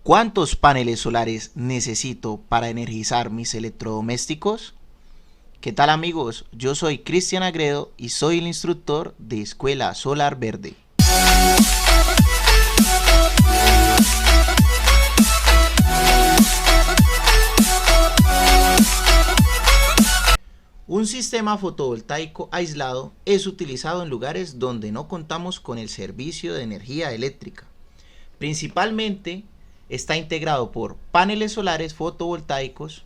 ¿Cuántos paneles solares necesito para energizar mis electrodomésticos? ¿Qué tal amigos? Yo soy Cristian Agredo y soy el instructor de Escuela Solar Verde. Un sistema fotovoltaico aislado es utilizado en lugares donde no contamos con el servicio de energía eléctrica. Principalmente está integrado por paneles solares fotovoltaicos,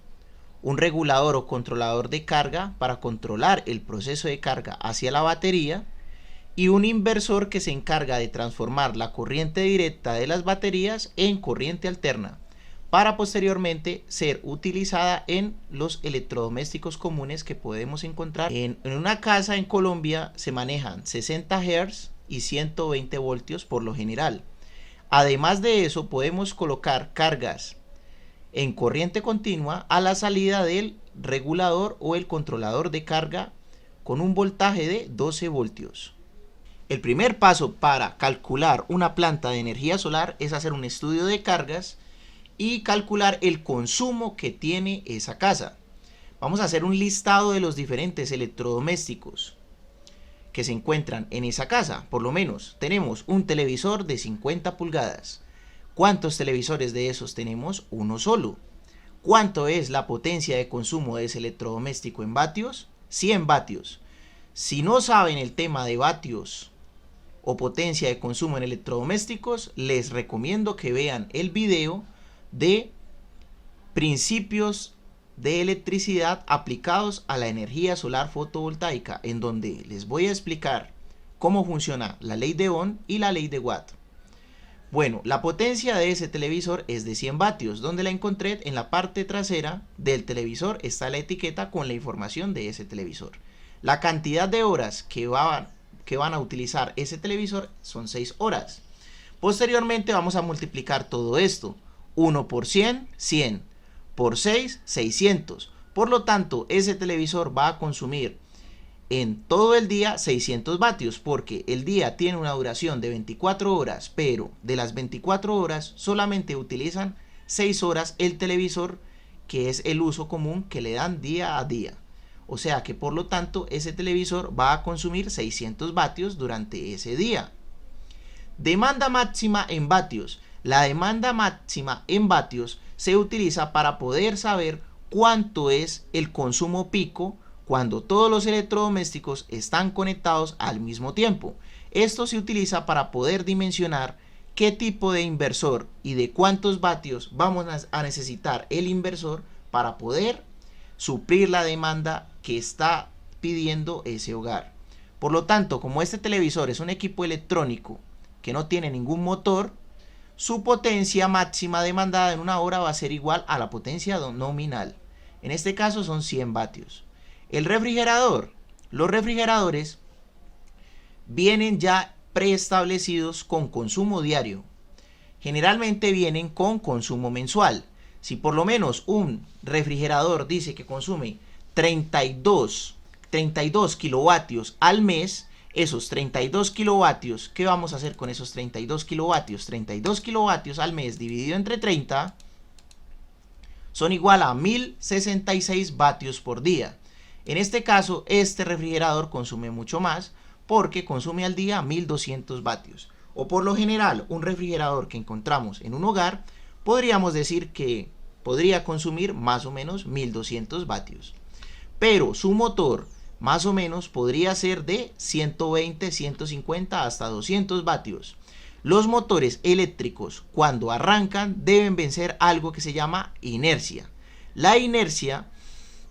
un regulador o controlador de carga para controlar el proceso de carga hacia la batería y un inversor que se encarga de transformar la corriente directa de las baterías en corriente alterna para posteriormente ser utilizada en los electrodomésticos comunes que podemos encontrar. En una casa en Colombia se manejan 60 Hz y 120 voltios por lo general. Además de eso, podemos colocar cargas en corriente continua a la salida del regulador o el controlador de carga con un voltaje de 12 voltios. El primer paso para calcular una planta de energía solar es hacer un estudio de cargas y calcular el consumo que tiene esa casa. Vamos a hacer un listado de los diferentes electrodomésticos que se encuentran en esa casa. Por lo menos tenemos un televisor de 50 pulgadas. ¿Cuántos televisores de esos tenemos? Uno solo. ¿Cuánto es la potencia de consumo de ese electrodoméstico en vatios? 100 vatios. Si no saben el tema de vatios o potencia de consumo en electrodomésticos, les recomiendo que vean el video de principios de electricidad aplicados a la energía solar fotovoltaica, en donde les voy a explicar cómo funciona la ley de Ohm y la ley de Watt. Bueno, la potencia de ese televisor es de 100 vatios, donde la encontré en la parte trasera del televisor. Está la etiqueta con la información de ese televisor. La cantidad de horas que van a utilizar ese televisor son 6 horas. Posteriormente vamos a multiplicar todo esto. 1 por 100, 100. Por 6, 600. Por lo tanto, ese televisor va a consumir en todo el día 600 vatios, porque el día tiene una duración de 24 horas, pero de las 24 horas solamente utilizan 6 horas el televisor, que es el uso común que le dan día a día. O sea que por lo tanto ese televisor va a consumir 600 vatios durante ese día. Demanda máxima en vatios. La demanda máxima en vatios se utiliza para poder saber cuánto es el consumo pico cuando todos los electrodomésticos están conectados al mismo tiempo. Esto se utiliza para poder dimensionar qué tipo de inversor y de cuántos vatios vamos a necesitar el inversor para poder suplir la demanda que está pidiendo ese hogar. Por lo tanto, como este televisor es un equipo electrónico que no tiene ningún motor, su potencia máxima demandada en una hora va a ser igual a la potencia nominal. En este caso son 100 vatios. El refrigerador. Los refrigeradores vienen ya preestablecidos con consumo diario. Generalmente vienen con consumo mensual. Si por lo menos un refrigerador dice que consume 32 kilovatios al mes, esos 32 kilovatios, ¿qué vamos a hacer con esos 32 kilovatios? 32 kilovatios al mes dividido entre 30 son igual a 1066 vatios por día. En este caso, este refrigerador consume mucho más porque consume al día 1200 vatios. O por lo general, un refrigerador que encontramos en un hogar, podríamos decir que podría consumir más o menos 1200 vatios. Pero su motor más o menos podría ser de 120, 150 hasta 200 vatios. Los motores eléctricos cuando arrancan deben vencer algo que se llama inercia. La inercia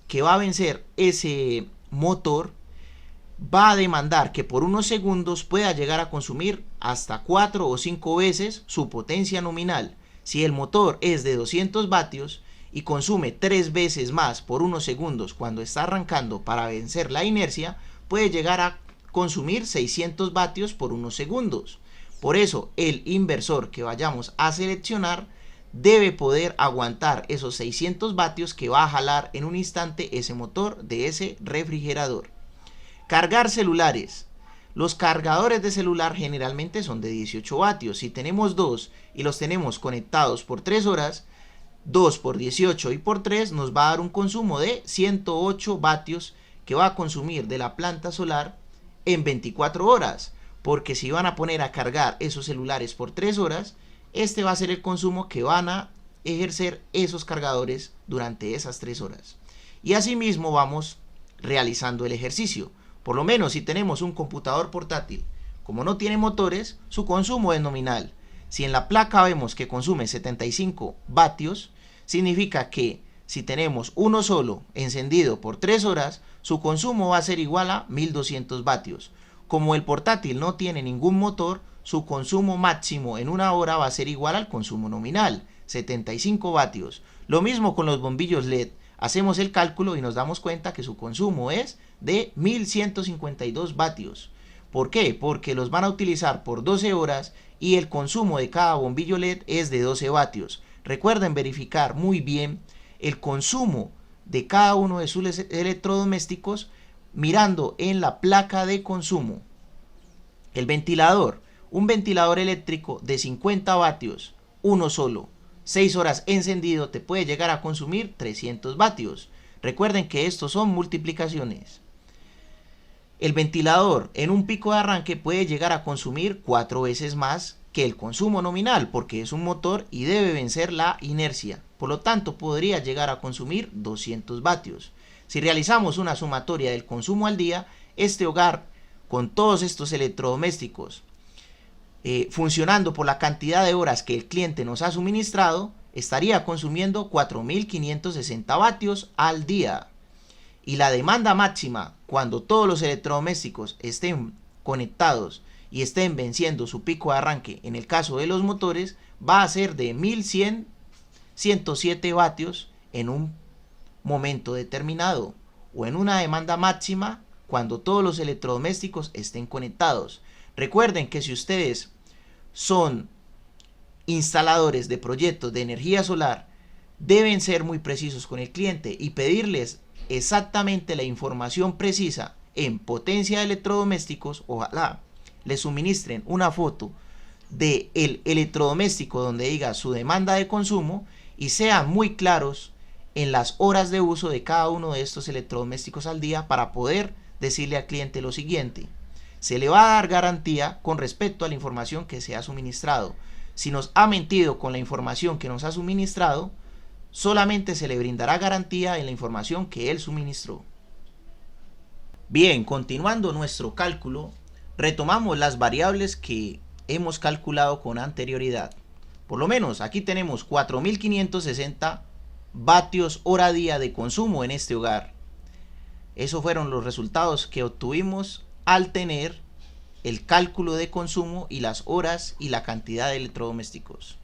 que va a vencer ese motor va a demandar que por unos segundos pueda llegar a consumir hasta 4 o 5 veces su potencia nominal. Si el motor es de 200 vatios y consume 3 veces más por unos segundos cuando está arrancando para vencer la inercia, puede llegar a consumir 600 vatios por unos segundos. Por eso el inversor que vayamos a seleccionar debe poder aguantar esos 600 vatios que va a jalar en un instante ese motor de ese refrigerador. Cargar celulares. Los cargadores de celular generalmente son de 18 vatios. Si tenemos dos y los tenemos conectados por 3 horas, 2 por 18 y por 3 nos va a dar un consumo de 108 vatios que va a consumir de la planta solar en 24 horas. Porque si van a poner a cargar esos celulares por 3 horas, este va a ser el consumo que van a ejercer esos cargadores durante esas 3 horas. Y asimismo vamos realizando el ejercicio. Por lo menos si tenemos un computador portátil, como no tiene motores, su consumo es nominal. Si en la placa vemos que consume 75 vatios, significa que si tenemos uno solo encendido por 3 horas, su consumo va a ser igual a 1200 vatios. Como el portátil no tiene ningún motor, su consumo máximo en una hora va a ser igual al consumo nominal, 75 vatios. Lo mismo con los bombillos LED. Hacemos el cálculo y nos damos cuenta que su consumo es de 1152 vatios. ¿Por qué? Porque los van a utilizar por 12 horas y el consumo de cada bombillo LED es de 12 vatios. Recuerden verificar muy bien el consumo de cada uno de sus electrodomésticos mirando en la placa de consumo. El ventilador, un ventilador eléctrico de 50 vatios, uno solo, 6 horas encendido, te puede llegar a consumir 300 vatios. Recuerden que estos son multiplicaciones. El ventilador en un pico de arranque puede llegar a consumir 4 veces más que el consumo nominal, porque es un motor y debe vencer la inercia. Por lo tanto, podría llegar a consumir 200 vatios. Si realizamos una sumatoria del consumo al día, este hogar con todos estos electrodomésticos funcionando por la cantidad de horas que el cliente nos ha suministrado, estaría consumiendo 4560 vatios al día. Y la demanda máxima, cuando todos los electrodomésticos estén conectados y estén venciendo su pico de arranque, en el caso de los motores, va a ser de 107 vatios en un momento determinado, o en una demanda máxima cuando todos los electrodomésticos estén conectados. Recuerden que si ustedes son instaladores de proyectos de energía solar, deben ser muy precisos con el cliente y pedirles exactamente la información precisa en potencia de electrodomésticos. Ojalá les suministren una foto del electrodoméstico donde diga su demanda de consumo y sean muy claros en las horas de uso de cada uno de estos electrodomésticos al día para poder decirle al cliente lo siguiente: se le va a dar garantía con respecto a la información que se ha suministrado. Si nos ha mentido con la información que nos ha suministrado, solamente se le brindará garantía en la información que él suministró. Bien, continuando nuestro cálculo, retomamos las variables que hemos calculado con anterioridad. Por lo menos aquí tenemos 4560 vatios hora día de consumo en este hogar. Esos fueron los resultados que obtuvimos al tener el cálculo de consumo y las horas y la cantidad de electrodomésticos.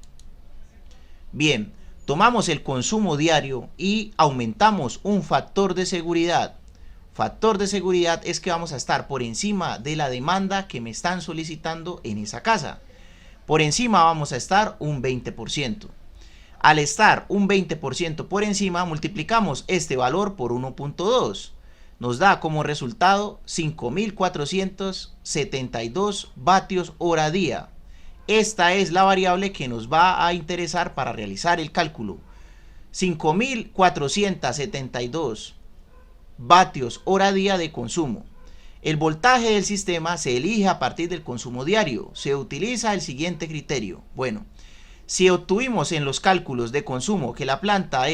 Bien, tomamos el consumo diario y aumentamos un factor de seguridad. Factor de seguridad es que vamos a estar por encima de la demanda que me están solicitando en esa casa. Por encima vamos a estar un 20%. Al estar un 20% por encima, multiplicamos este valor por 1.2. Nos da como resultado 5472 vatios hora día. Esta es la variable que nos va a interesar para realizar el cálculo. 5472 vatios hora día de consumo. El voltaje del sistema se elige a partir del consumo diario. Se utiliza el siguiente criterio. Bueno, si obtuvimos en los cálculos de consumo que la planta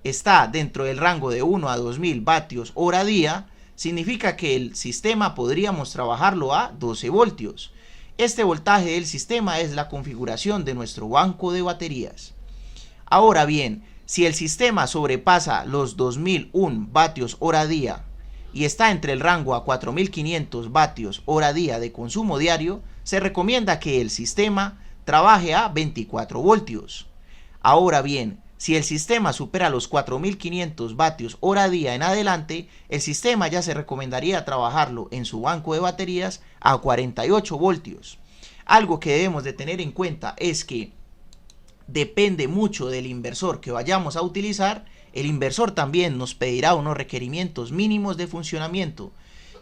está dentro del rango de 1 a 2000 vatios hora día, significa que el sistema podríamos trabajarlo a 12 voltios. Este voltaje del sistema es la configuración de nuestro banco de baterías. Ahora bien, si el sistema sobrepasa los 2001 vatios hora día y está entre el rango a 4500 vatios hora día de consumo diario, se recomienda que el sistema trabaje a 24 voltios. Ahora bien, si el sistema supera los 4500 vatios hora día en adelante, el sistema ya se recomendaría trabajarlo en su banco de baterías a 48 voltios. Algo que debemos de tener en cuenta es que depende mucho del inversor que vayamos a utilizar. El inversor también nos pedirá unos requerimientos mínimos de funcionamiento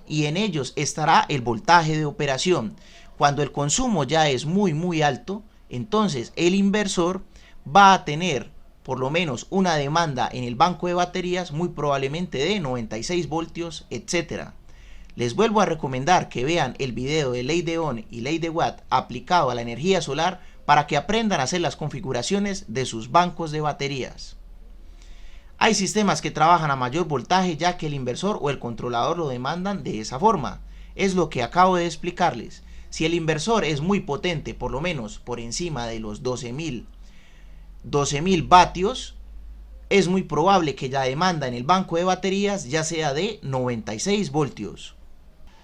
y en ellos estará el voltaje de operación. Cuando el consumo ya es muy alto, entonces el inversor va a tener por lo menos una demanda en el banco de baterías muy probablemente de 96 voltios, etc. Les vuelvo a recomendar que vean el video de ley de Ohm y ley de Watt aplicado a la energía solar para que aprendan a hacer las configuraciones de sus bancos de baterías. Hay sistemas que trabajan a mayor voltaje ya que el inversor o el controlador lo demandan de esa forma. Es lo que acabo de explicarles. Si el inversor es muy potente, por lo menos por encima de los 12.000 vatios, es muy probable que la demanda en el banco de baterías ya sea de 96 voltios.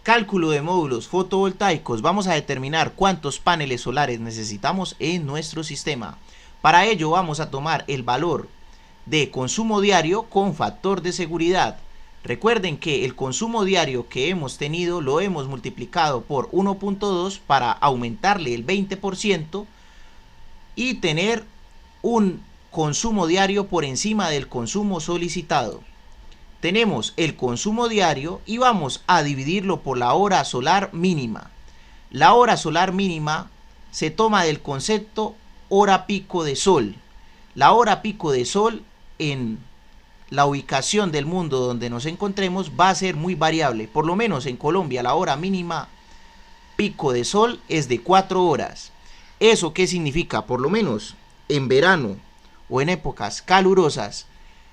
Cálculo de módulos fotovoltaicos. Vamos a determinar cuántos paneles solares necesitamos en nuestro sistema. Para ello vamos a tomar el valor de consumo diario con factor de seguridad. Recuerden que el consumo diario que hemos tenido lo hemos multiplicado por 1.2 para aumentarle el 20% y tener un consumo diario por encima del consumo solicitado. Tenemos el consumo diario y vamos a dividirlo por la hora solar mínima. La hora solar mínima se toma del concepto hora pico de sol. La hora pico de sol en la ubicación del mundo donde nos encontremos va a ser muy variable. Por lo menos en Colombia la hora mínima pico de sol es de 4 horas. ¿Eso qué significa? Por lo menos en verano o en épocas calurosas,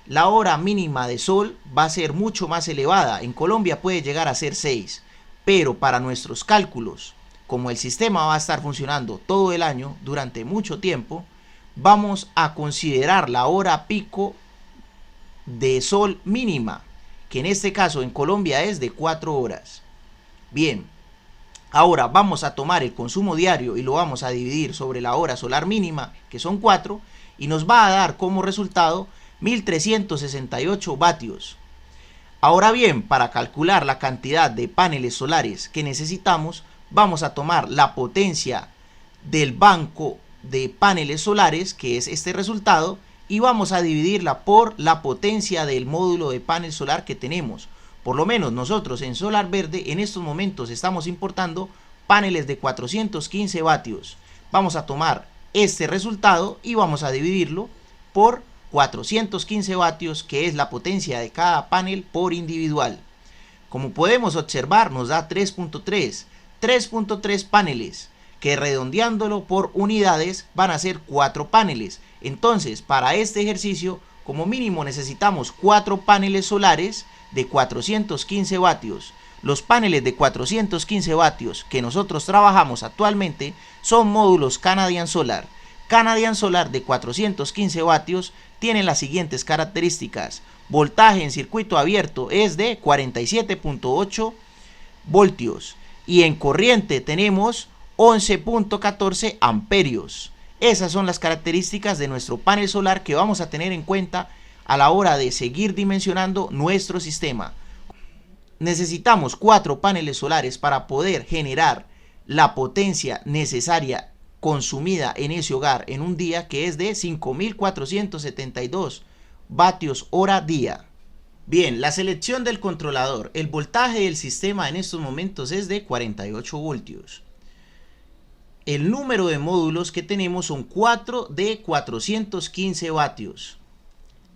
la hora mínima de sol va a ser mucho más elevada. En Colombia puede llegar a ser 6, pero para nuestros cálculos, como el sistema va a estar funcionando todo el año durante mucho tiempo, vamos a considerar la hora pico de sol mínima, que en este caso en Colombia es de 4 horas. Bien, ahora vamos a tomar el consumo diario y lo vamos a dividir sobre la hora solar mínima, que son 4, y nos va a dar como resultado 1368 vatios. Ahora bien, para calcular la cantidad de paneles solares que necesitamos, vamos a tomar la potencia del banco de paneles solares, que es este resultado, y vamos a dividirla por la potencia del módulo de panel solar que tenemos. Por lo menos nosotros en Solar Verde en estos momentos estamos importando paneles de 415 vatios. Vamos a tomar este resultado y vamos a dividirlo por 415 vatios, que es la potencia de cada panel por individual. Como podemos observar, nos da 3.3 paneles, que redondeándolo por unidades van a ser 4 paneles. Entonces, para este ejercicio, como mínimo necesitamos 4 paneles solares de 415 vatios. Los paneles de 415 vatios que nosotros trabajamos actualmente son módulos Canadian Solar. Canadian Solar de 415 vatios tienen las siguientes características. Voltaje en circuito abierto es de 47.8 voltios y en corriente tenemos 11.14 amperios. Esas son las características de nuestro panel solar que vamos a tener en cuenta a la hora de seguir dimensionando nuestro sistema. Necesitamos 4 paneles solares para poder generar la potencia necesaria consumida en ese hogar en un día, que es de 5.472 vatios hora día. Bien, la selección del controlador. El voltaje del sistema en estos momentos es de 48 voltios. El número de módulos que tenemos son 4 de 415 vatios.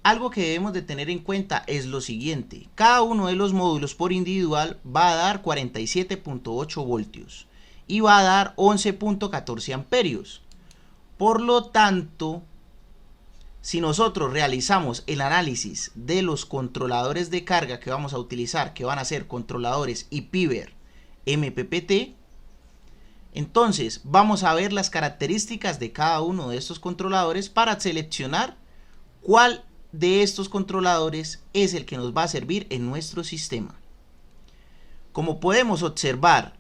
Algo que debemos de tener en cuenta es lo siguiente. Cada uno de los módulos por individual va a dar 47.8 voltios y va a dar 11.14 amperios. Por lo tanto, si nosotros realizamos el análisis de los controladores de carga que vamos a utilizar, que van a ser controladores IPIVER MPPT, entonces vamos a ver las características de cada uno de estos controladores para seleccionar cuál de estos controladores es el que nos va a servir en nuestro sistema. Como podemos observar,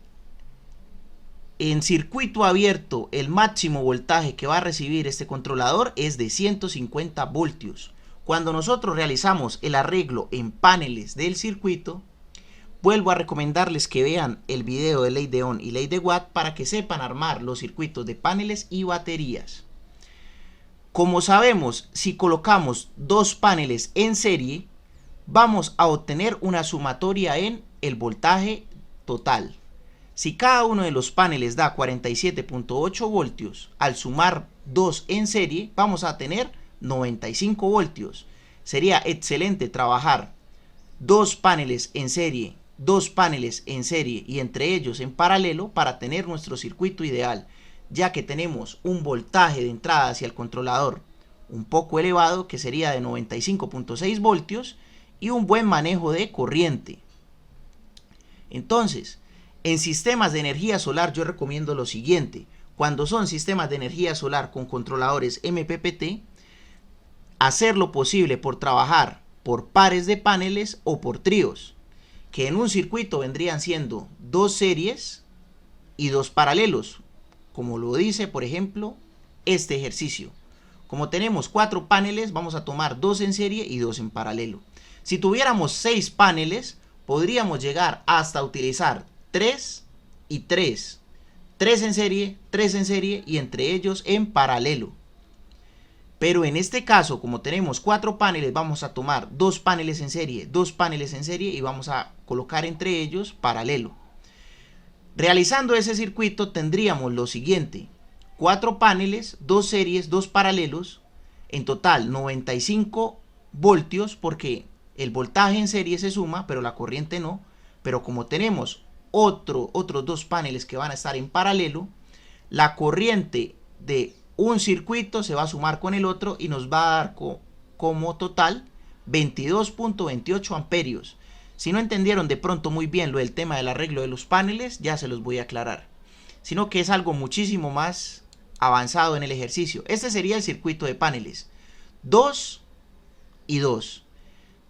en circuito abierto el máximo voltaje que va a recibir este controlador es de 150 voltios. Cuando nosotros realizamos el arreglo en paneles del circuito, vuelvo a recomendarles que vean el video de ley de Ohm y ley de Watt para que sepan armar los circuitos de paneles y baterías. Como sabemos, si colocamos 2 paneles en serie, vamos a obtener una sumatoria en el voltaje total. Si cada uno de los paneles da 47.8 voltios, al sumar 2 en serie, vamos a tener 95 voltios. Sería excelente trabajar 2 paneles en serie, 2 paneles en serie y entre ellos en paralelo para tener nuestro circuito ideal, ya que tenemos un voltaje de entrada hacia el controlador un poco elevado, que sería de 95.6 voltios, y un buen manejo de corriente. Entonces, en sistemas de energía solar yo recomiendo lo siguiente: cuando son sistemas de energía solar con controladores MPPT, hacer lo posible por trabajar por pares de paneles o por tríos, que en un circuito vendrían siendo 2 series y 2 paralelos, como lo dice por ejemplo este ejercicio. Como tenemos 4 paneles, vamos a tomar 2 en serie y 2 en paralelo. Si tuviéramos 6 paneles, podríamos llegar hasta utilizar 3 y 3. 3 en serie y entre ellos en paralelo. Pero en este caso, como tenemos 4 paneles, vamos a tomar 2 paneles en serie, 2 paneles en serie y vamos a colocar entre ellos paralelo. Realizando ese circuito tendríamos lo siguiente: 4 paneles, 2 series, 2 paralelos, en total 95 voltios, porque el voltaje en serie se suma, pero la corriente no. Pero como tenemos otros 2 paneles que van a estar en paralelo, la corriente de un circuito se va a sumar con el otro y nos va a dar como total 22.28 amperios. Si no entendieron de pronto muy bien lo del tema del arreglo de los paneles, ya se los voy a aclarar. Sino que es algo muchísimo más avanzado en el ejercicio. Este sería el circuito de paneles: 2 y 2.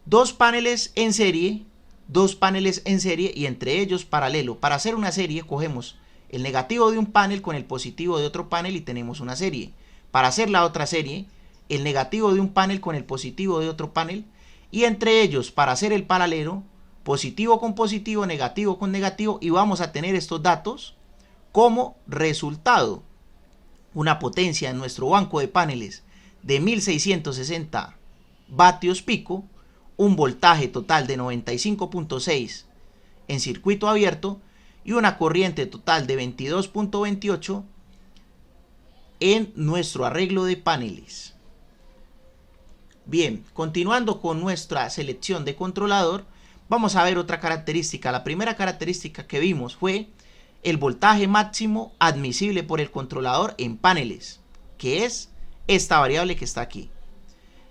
2 paneles en serie, 2 paneles en serie y entre ellos paralelo. Para hacer una serie cogemos el negativo de un panel con el positivo de otro panel y tenemos una serie. Para hacer la otra serie, el negativo de un panel con el positivo de otro panel, y entre ellos, para hacer el paralelo, positivo con positivo, negativo con negativo, y vamos a tener estos datos como resultado: una potencia en nuestro banco de paneles de 1660 vatios pico, un voltaje total de 95.6 en circuito abierto y una corriente total de 22.28 en nuestro arreglo de paneles. Bien, continuando con nuestra selección de controlador, vamos a ver otra característica. La primera característica que vimos fue el voltaje máximo admisible por el controlador en paneles, que es esta variable que está aquí.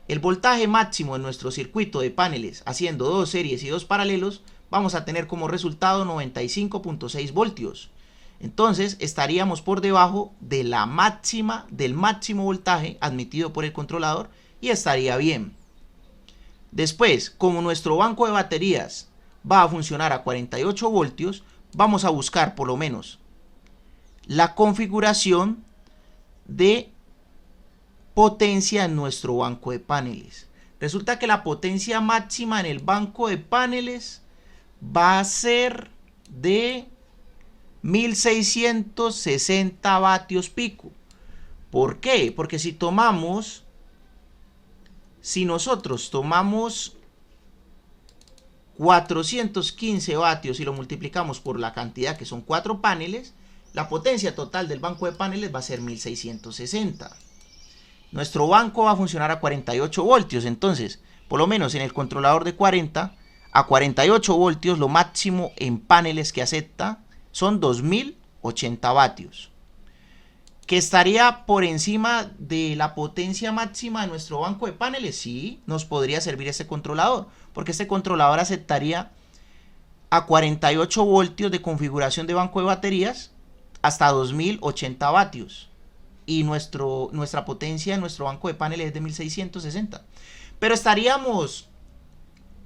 El voltaje máximo en nuestro circuito de paneles, haciendo 2 series y 2 paralelos, vamos a tener como resultado 95.6 voltios. Entonces estaríamos por debajo de del máximo voltaje admitido por el controlador, y estaría bien. Después, como nuestro banco de baterías va a funcionar a 48 voltios, vamos a buscar por lo menos la configuración de potencia en nuestro banco de paneles. Resulta que la potencia máxima en el banco de paneles va a ser de 1660 vatios pico. ¿Por qué? Porque si nosotros tomamos 415 vatios y lo multiplicamos por la cantidad que son 4 paneles, la potencia total del banco de paneles va a ser 1660. Nuestro banco va a funcionar a 48 voltios, entonces, por lo menos en el controlador de 40 a 48 voltios, lo máximo en paneles que acepta son 2080 vatios. ¿Que estaría por encima de la potencia máxima de nuestro banco de paneles? Sí, nos podría servir este controlador, porque este controlador aceptaría a 48 voltios de configuración de banco de baterías hasta 2080 vatios. Y nuestra potencia en nuestro banco de paneles es de 1660. Pero estaríamos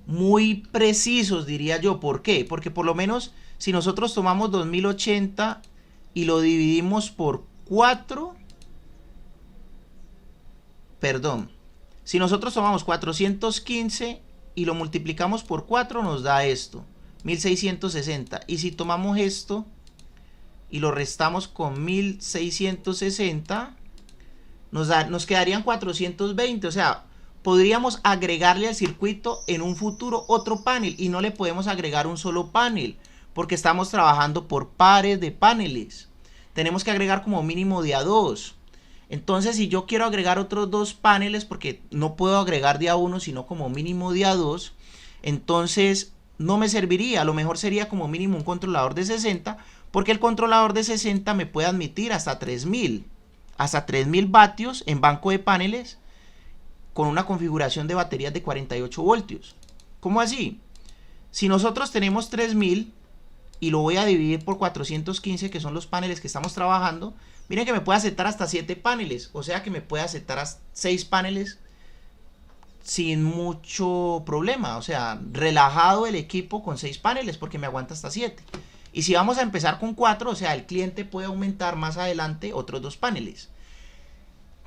muy precisos, diría yo. ¿Por qué? Porque por lo menos si nosotros tomamos 2080 y lo dividimos por 4, si nosotros tomamos 415 y lo multiplicamos por 4, nos da esto, 1660. Y si tomamos esto y lo restamos con 1660, nos quedarían 420. O sea, podríamos agregarle al circuito en un futuro otro panel y no le podemos agregar un solo panel porque estamos trabajando por pares de paneles. Tenemos que agregar como mínimo de a 2. Entonces, si yo quiero agregar otros 2 paneles, porque no puedo agregar de a 1, sino como mínimo de a 2, entonces no me serviría. Lo mejor sería como mínimo un controlador de 60, porque el controlador de 60 me puede admitir hasta 3000 vatios en banco de paneles con una configuración de baterías de 48 voltios. ¿Cómo así? Si nosotros tenemos 3000 y lo voy a dividir por 415, que son los paneles que estamos trabajando, miren que me puede aceptar hasta 7 paneles, o sea que me puede aceptar hasta 6 paneles sin mucho problema, o sea, relajado el equipo con 6 paneles porque me aguanta hasta 7. Y si vamos a empezar con 4, o sea, el cliente puede aumentar más adelante otros 2 paneles.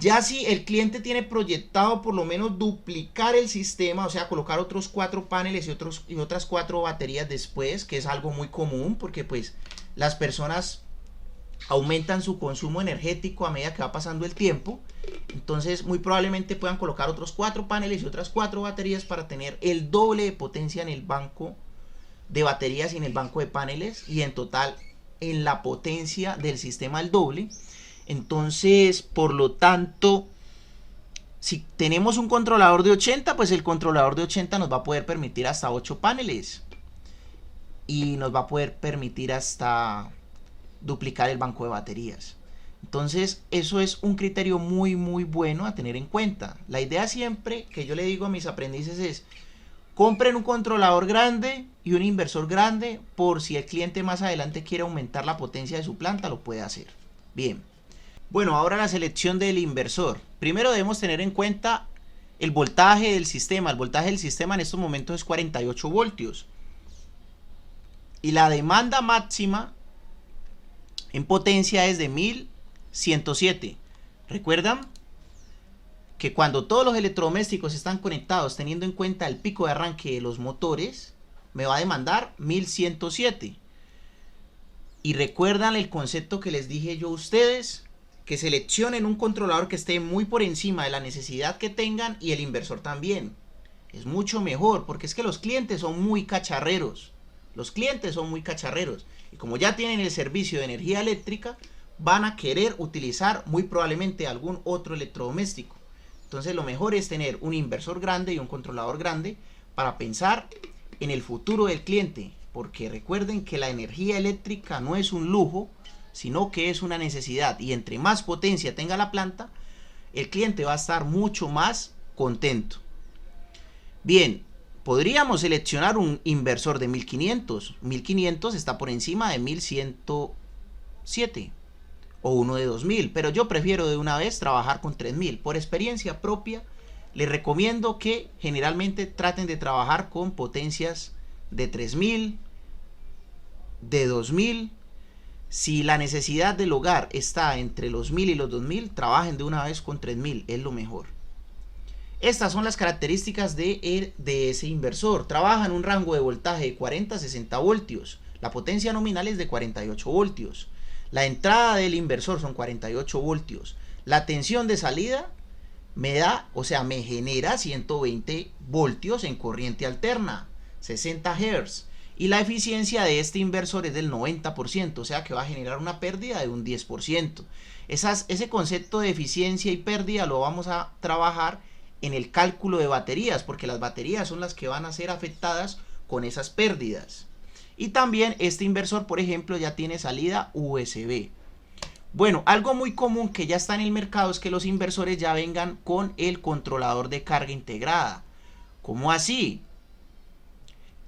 Ya si el cliente tiene proyectado por lo menos duplicar el sistema, o sea, colocar otros 4 paneles y otras 4 baterías después, que es algo muy común porque pues las personas aumentan su consumo energético a medida que va pasando el tiempo. Entonces muy probablemente puedan colocar otros 4 paneles y otras 4 baterías para tener el doble de potencia en el banco de baterías y en el banco de paneles, y en total en la potencia del sistema el doble. Entonces, por lo tanto, si tenemos un controlador de 80, pues el controlador de 80 nos va a poder permitir hasta 8 paneles y nos va a poder permitir hasta duplicar el banco de baterías. Entonces, eso es un criterio muy bueno a tener en cuenta. La idea siempre que yo le digo a mis aprendices es: compren un controlador grande y un inversor grande, por si el cliente más adelante quiere aumentar la potencia de su planta, lo puede hacer. Bien. Bueno, ahora la selección del inversor. Primero debemos tener en cuenta el voltaje del sistema. El voltaje del sistema en estos momentos es 48 voltios. Y la demanda máxima en potencia es de 1107. ¿Recuerdan? Que cuando todos los electrodomésticos están conectados, teniendo en cuenta el pico de arranque de los motores, me va a demandar 1107. Y recuerdan el concepto que les dije yo a ustedes, que seleccionen un controlador que esté muy por encima de la necesidad que tengan, y el inversor también. Es mucho mejor, porque es que los clientes son muy cacharreros. Los clientes son muy cacharreros. Y como ya tienen el servicio de energía eléctrica, van a querer utilizar muy probablemente algún otro electrodoméstico. Entonces lo mejor es tener un inversor grande y un controlador grande para pensar en el futuro del cliente. Porque recuerden que la energía eléctrica no es un lujo, sino que es una necesidad, y entre más potencia tenga la planta, el cliente va a estar mucho más contento. Bien, podríamos seleccionar un inversor de 1500. 1500 está por encima de 1107 o uno de 2000, pero yo prefiero de una vez trabajar con 3000. Por experiencia propia, les recomiendo que generalmente traten de trabajar con potencias de 3000, de 2000. Si la necesidad del hogar está entre los 1000 y los 2000, trabajen de una vez con 3000, es lo mejor. Estas son las características de ese inversor. Trabaja en un rango de voltaje de 40 a 60 voltios. La potencia nominal es de 48 voltios. La entrada del inversor son 48 voltios. La tensión de salida me da, o sea, me genera 120 voltios en corriente alterna, 60 Hz. Y la eficiencia de este inversor es del 90%, o sea que va a generar una pérdida de un 10%. Ese concepto de eficiencia y pérdida lo vamos a trabajar en el cálculo de baterías, porque las baterías son las que van a ser afectadas con esas pérdidas. Y también este inversor, por ejemplo, ya tiene salida USB. Bueno, algo muy común que ya está en el mercado es que los inversores ya vengan con el controlador de carga integrada. ¿Cómo así?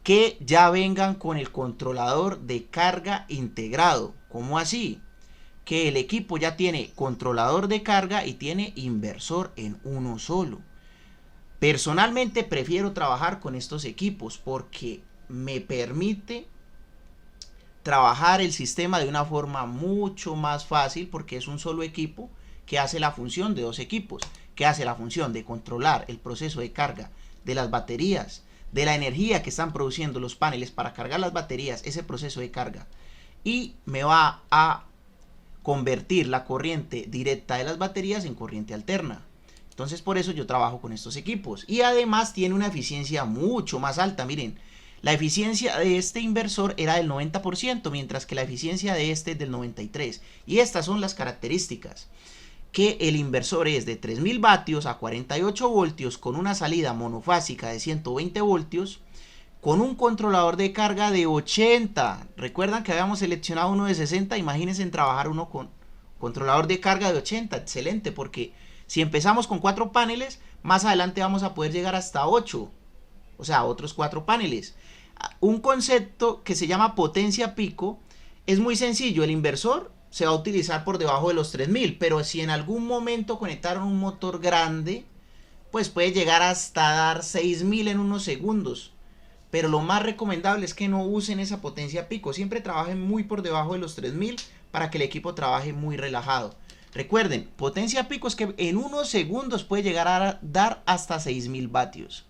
Que ya vengan con el controlador de carga integrado. ¿Cómo así? Que el equipo ya tiene controlador de carga y tiene inversor en uno solo. Personalmente prefiero trabajar con estos equipos porque me permite trabajar el sistema de una forma mucho más fácil, porque es un solo equipo que hace la función de 2 equipos, que hace la función de controlar el proceso de carga de las baterías, de la energía que están produciendo los paneles para cargar las baterías, ese proceso de carga, y me va a convertir la corriente directa de las baterías en corriente alterna. Entonces por eso yo trabajo con estos equipos. Y además tiene una eficiencia mucho más alta. Miren, la eficiencia de este inversor era del 90%, mientras que la eficiencia de este es del 93%. Y estas son las características. Que el inversor es de 3000 vatios a 48 voltios con una salida monofásica de 120 voltios con un controlador de carga de 80. Recuerdan que habíamos seleccionado uno de 60. Imagínense en trabajar uno con controlador de carga de 80. Excelente, porque si empezamos con 4 paneles, más adelante vamos a poder llegar hasta 8. O sea, otros 4 paneles. Un concepto que se llama potencia pico es muy sencillo. El inversor se va a utilizar por debajo de los 3000, pero si en algún momento conectaron un motor grande, pues puede llegar hasta dar 6000 en unos segundos. Pero lo más recomendable es que no usen esa potencia pico. Siempre trabajen muy por debajo de los 3000 para que el equipo trabaje muy relajado. Recuerden, potencia pico es que en unos segundos puede llegar a dar hasta 6000 vatios.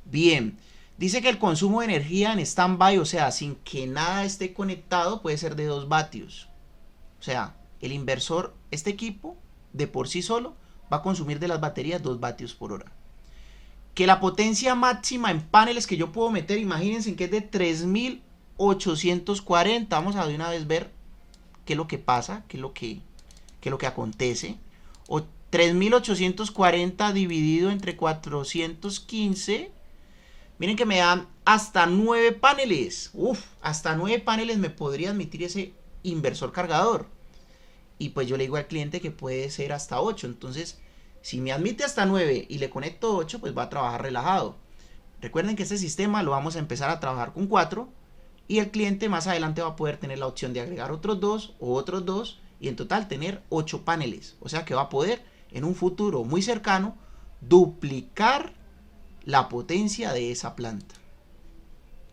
Bien, dice que el consumo de energía en stand-by, o sea, sin que nada esté conectado, puede ser de 2 vatios. O sea, el inversor, este equipo, de por sí solo, va a consumir de las baterías 2 vatios por hora. Que la potencia máxima en paneles que yo puedo meter, imagínense que es de 3840. Vamos a de una vez ver qué es lo que pasa, qué es lo que acontece. O 3840 dividido entre 415. Miren que me dan hasta 9 paneles. Uf, hasta 9 paneles me podría admitir ese inversor cargador. Y pues yo le digo al cliente que puede ser hasta 8. Entonces, si me admite hasta 9 y le conecto 8, pues va a trabajar relajado. Recuerden que este sistema lo vamos a empezar a trabajar con 4. Y el cliente más adelante va a poder tener la opción de agregar otros 2 o otros 2. Y en total tener 8 paneles. O sea que va a poder en un futuro muy cercano duplicar la potencia de esa planta.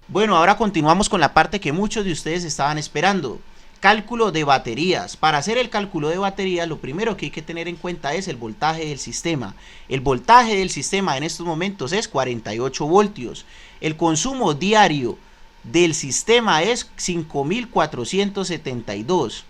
Bueno, ahora continuamos con la parte que muchos de ustedes estaban esperando. Cálculo de baterías. Para hacer el cálculo de baterías, lo primero que hay que tener en cuenta es el voltaje del sistema. El voltaje del sistema en estos momentos es 48 voltios. El consumo diario del sistema es 5472.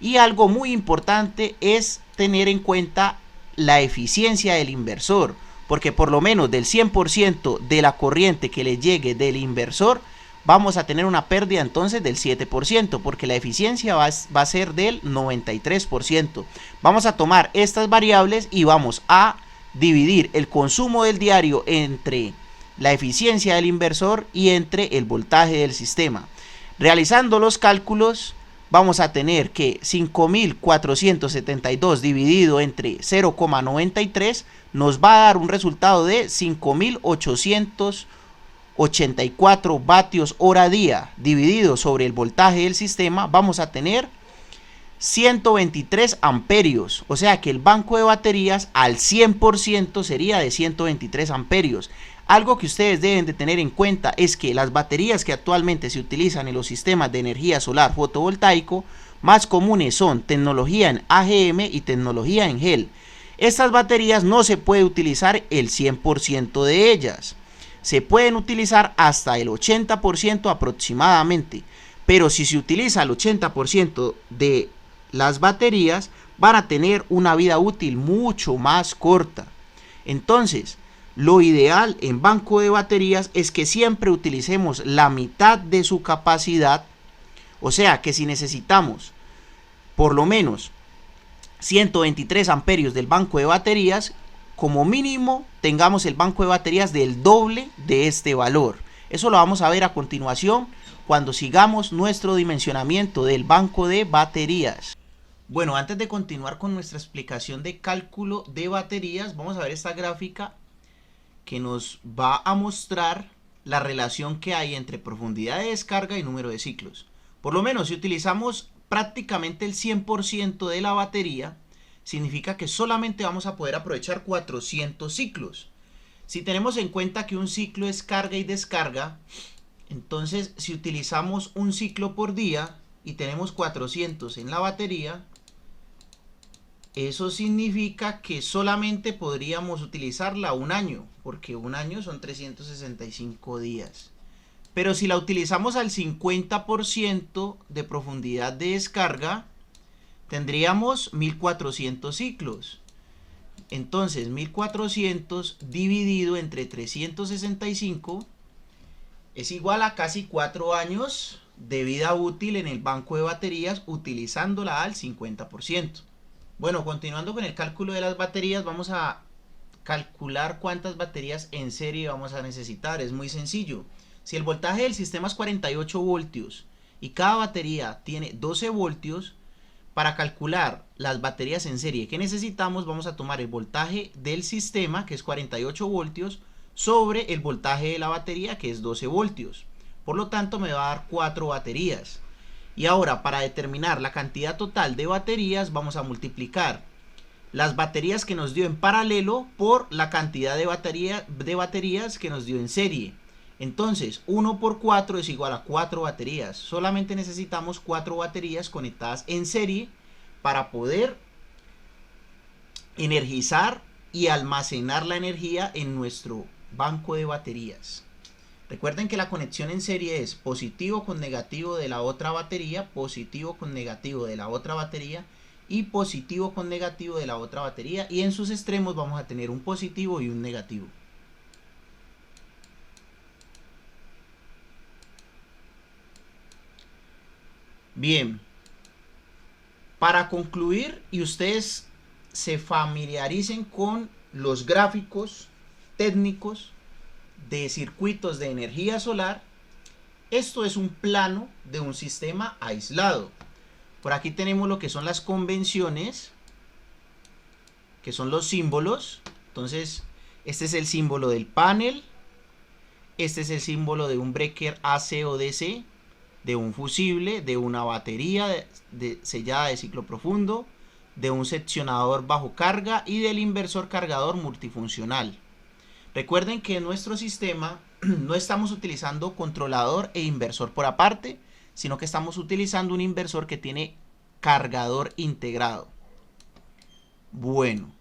Y algo muy importante es tener en cuenta la eficiencia del inversor, porque por lo menos del 100% de la corriente que le llegue del inversor, vamos a tener una pérdida entonces del 7%, porque la eficiencia va a ser del 93%. Vamos a tomar estas variables y vamos a dividir el consumo del diario entre la eficiencia del inversor y entre el voltaje del sistema. Realizando los cálculos, vamos a tener que 5472 dividido entre 0,93 nos va a dar un resultado de 5884 vatios hora día. Dividido sobre el voltaje del sistema, vamos a tener 123 amperios. O sea que el banco de baterías al 100% sería de 123 amperios. Algo que ustedes deben de tener en cuenta es que las baterías que actualmente se utilizan en los sistemas de energía solar fotovoltaico más comunes son tecnología en AGM y tecnología en gel. Estas baterías no se puede utilizar el 100% de ellas. Se pueden utilizar hasta el 80% aproximadamente. Pero si se utiliza el 80% de las baterías, van a tener una vida útil mucho más corta. Entonces, lo ideal en banco de baterías es que siempre utilicemos la mitad de su capacidad. O sea que si necesitamos por lo menos 123 amperios del banco de baterías, como mínimo tengamos el banco de baterías del doble de este valor. Eso lo vamos a ver a continuación cuando sigamos nuestro dimensionamiento del banco de baterías. Bueno, antes de continuar con nuestra explicación de cálculo de baterías, vamos a ver esta gráfica que nos va a mostrar la relación que hay entre profundidad de descarga y número de ciclos. Por lo menos si utilizamos prácticamente el 100% de la batería, significa que solamente vamos a poder aprovechar 400 ciclos. Si tenemos en cuenta que un ciclo es carga y descarga, entonces si utilizamos un ciclo por día y tenemos 400 en la batería, eso significa que solamente podríamos utilizarla un año, porque un año son 365 días. Pero si la utilizamos al 50% de profundidad de descarga, tendríamos 1400 ciclos. Entonces 1400 dividido entre 365 es igual a casi 4 años de vida útil en el banco de baterías utilizándola al 50%. Bueno, continuando con el cálculo de las baterías, vamos a calcular cuántas baterías en serie vamos a necesitar. Es muy sencillo. Si el voltaje del sistema es 48 voltios y cada batería tiene 12 voltios, para calcular las baterías en serie que necesitamos, vamos a tomar el voltaje del sistema, que es 48 voltios, sobre el voltaje de la batería, que es 12 voltios. Por lo tanto, me va a dar 4 baterías. Y ahora, para determinar la cantidad total de baterías, vamos a multiplicar las baterías que nos dio en paralelo por la cantidad de baterías que nos dio en serie. Entonces, 1 por 4 es igual a 4 baterías. Solamente necesitamos 4 baterías conectadas en serie para poder energizar y almacenar la energía en nuestro banco de baterías. Recuerden que la conexión en serie es positivo con negativo de la otra batería, positivo con negativo de la otra batería y positivo con negativo de la otra batería, y en sus extremos vamos a tener un positivo y un negativo. Bien, para concluir y ustedes se familiaricen con los gráficos técnicos de circuitos de energía solar, esto es un plano de un sistema aislado. Por aquí tenemos lo que son las convenciones, que son los símbolos. Entonces, este es el símbolo del panel, este es el símbolo de un breaker AC o DC, de un fusible, de una batería sellada de ciclo profundo, de un seccionador bajo carga y del inversor cargador multifuncional. Recuerden que en nuestro sistema no estamos utilizando controlador e inversor por aparte, sino que estamos utilizando un inversor que tiene cargador integrado. Bueno,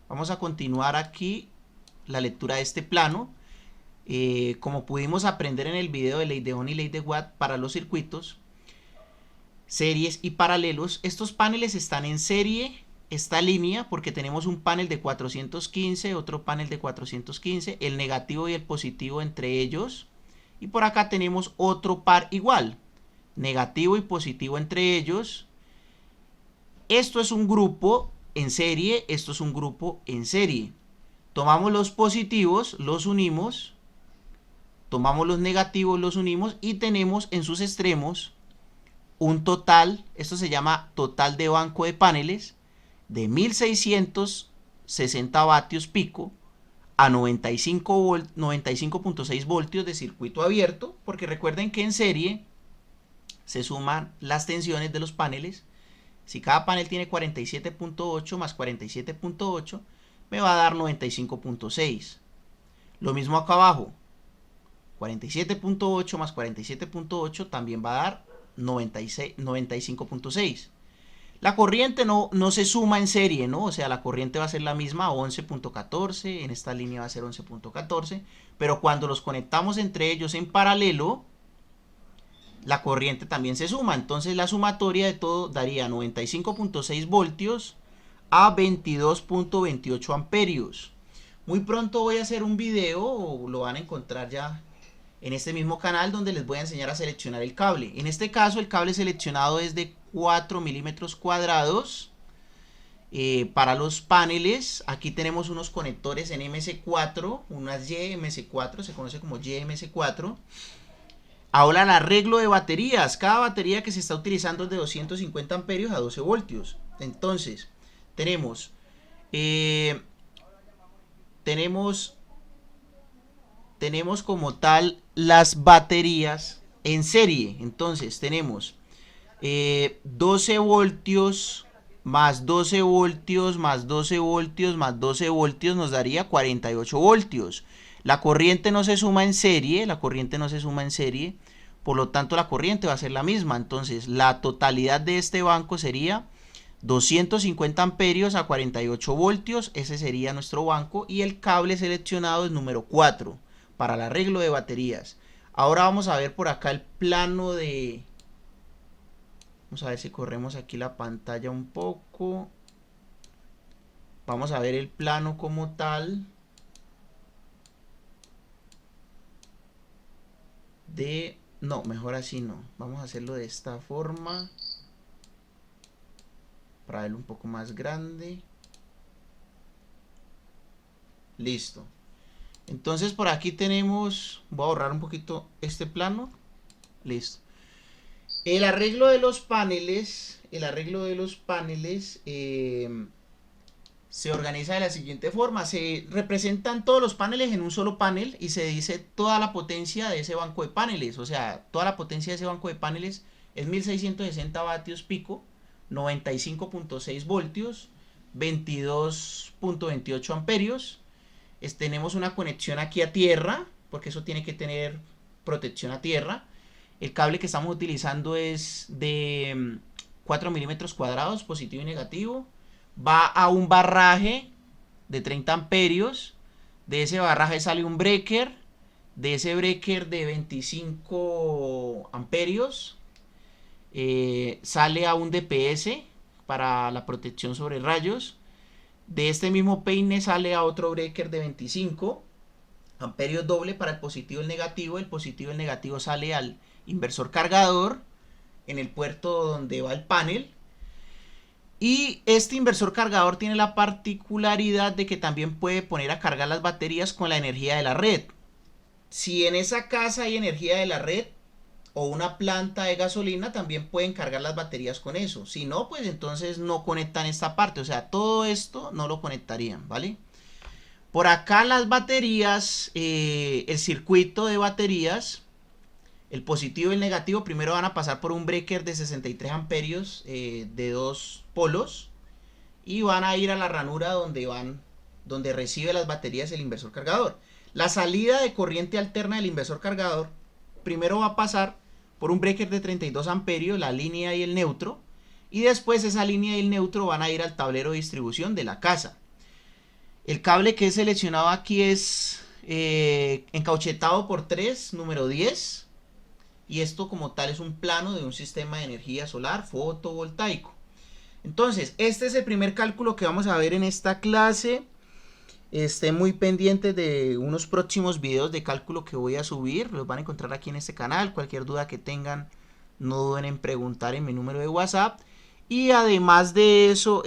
vamos a continuar aquí la lectura de este plano. Como pudimos aprender en el video de ley de Ohm y ley de Watt para los circuitos, series y paralelos, estos paneles están en serie, esta línea, porque tenemos un panel de 415, otro panel de 415, el negativo y el positivo entre ellos, y por acá tenemos otro par igual, negativo y positivo entre ellos. Esto es un grupo en serie, esto es un grupo en serie. Tomamos los positivos, los unimos, tomamos los negativos, los unimos y tenemos en sus extremos un total, esto se llama total de banco de paneles, de 1660 vatios pico a 95.6 voltios de circuito abierto, porque recuerden que en serie se suman las tensiones de los paneles. Si cada panel tiene 47.8 más 47.8, me va a dar 95.6. Lo mismo acá abajo, 47.8 más 47.8 también va a dar 95.6. La corriente no se suma en serie, ¿no? O sea, la corriente va a ser la misma, 11.14, en esta línea va a ser 11.14, pero cuando los conectamos entre ellos en paralelo, la corriente también se suma. Entonces la sumatoria de todo daría 95.6 voltios a 22.28 amperios. Muy pronto voy a hacer un video, lo van a encontrar ya en este mismo canal, donde les voy a enseñar a seleccionar el cable. En este caso el cable seleccionado es de 4 milímetros cuadrados para los paneles. Aquí tenemos unos conectores en MS4, unas YMS4, se conoce como YMS4. Ahora el arreglo de baterías. Cada batería que se está utilizando es de 250 amperios a 12 voltios. Entonces tenemos como tal las baterías en serie. Entonces tenemos 12 voltios más 12 voltios más 12 voltios más 12 voltios nos daría 48 voltios. La corriente no se suma en serie, por lo tanto la corriente va a ser la misma. Entonces la totalidad de este banco sería 250 amperios a 48 voltios, ese sería nuestro banco, y el cable seleccionado es número 4 para el arreglo de baterías. Ahora vamos a ver por acá el plano de... Vamos a ver si corremos aquí la pantalla un poco Vamos a ver el plano como tal de... No, mejor así no. Vamos a hacerlo de esta forma para verlo un poco más grande. Listo. Entonces por aquí tenemos... Voy a borrar un poquito este plano. Listo. El arreglo de los paneles, se organiza de la siguiente forma. Se representan todos los paneles en un solo panel y se dice toda la potencia de ese banco de paneles. O sea, toda la potencia de ese banco de paneles es 1660 vatios pico, 95.6 voltios, 22.28 amperios. Tenemos una conexión aquí a tierra, porque eso tiene que tener protección a tierra. El cable que estamos utilizando es de 4 milímetros cuadrados, positivo y negativo. Va a un barraje de 30 amperios. De ese barraje sale un breaker. De ese breaker de 25 amperios sale a un DPS para la protección sobre rayos. De este mismo peine sale a otro breaker de 25 amperios doble para el positivo y el negativo. El positivo y el negativo sale al inversor cargador en el puerto donde va el panel. Y este inversor cargador tiene la particularidad de que también puede poner a cargar las baterías con la energía de la red. Si en esa casa hay energía de la red o una planta de gasolina, también pueden cargar las baterías con eso. Si no, pues entonces no conectan esta parte. O sea, todo esto no lo conectarían, ¿vale? Por acá las baterías, el circuito de baterías, el positivo y el negativo primero van a pasar por un breaker de 63 amperios de dos polos y van a ir a la ranura donde recibe las baterías el inversor cargador. La salida de corriente alterna del inversor cargador primero va a pasar por un breaker de 32 amperios, la línea y el neutro, y después esa línea y el neutro van a ir al tablero de distribución de la casa. El cable que he seleccionado aquí es encauchetado por 3, número 10. Y esto como tal es un plano de un sistema de energía solar fotovoltaico. Entonces, este es el primer cálculo que vamos a ver en esta clase. Estén muy pendientes de unos próximos videos de cálculo que voy a subir. Los van a encontrar aquí en este canal. Cualquier duda que tengan, no duden en preguntar en mi número de WhatsApp. Y además de eso,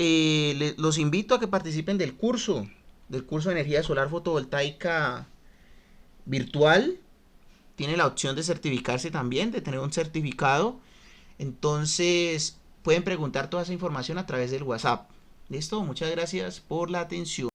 los invito a que participen del curso de energía solar fotovoltaica virtual. Tiene la opción de certificarse también, de tener un certificado. Entonces pueden preguntar toda esa información a través del WhatsApp. ¿Listo? Muchas gracias por la atención.